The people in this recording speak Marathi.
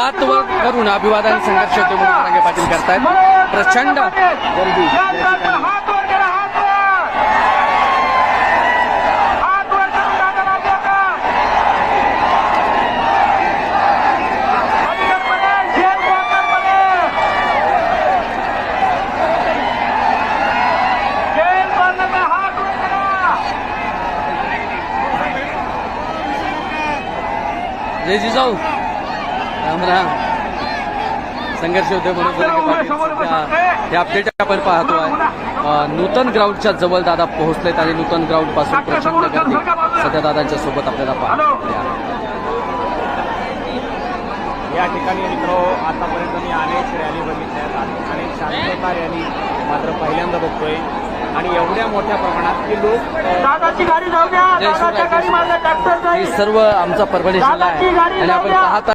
हात वर करून अभिवादन संघर्ष होते म्हणून जरांगे पाटील करतायत. प्रचंड गर्दी जय जिजाऊ राम राम. संघर्ष होते म्हणून हे अपडेट आपण पाहतो आहे. नूतन ग्राउंडच्या जवळ दादा पोहोचलेत आणि नूतन ग्राउंड पासून प्रचंड गर्दी सध्या दादांच्या सोबत आपल्याला पाहायला. या ठिकाणी मित्र आतापर्यंत मी अनेक रॅली बघितल्या, अनेक शांतता रॅली मात्र पहिल्यांदा बघतोय आणि एवढ्या मोठ्या प्रमाणात की लोक हे सर्व आमचा परभणी जिल्हा आहे आणि आपण पाहता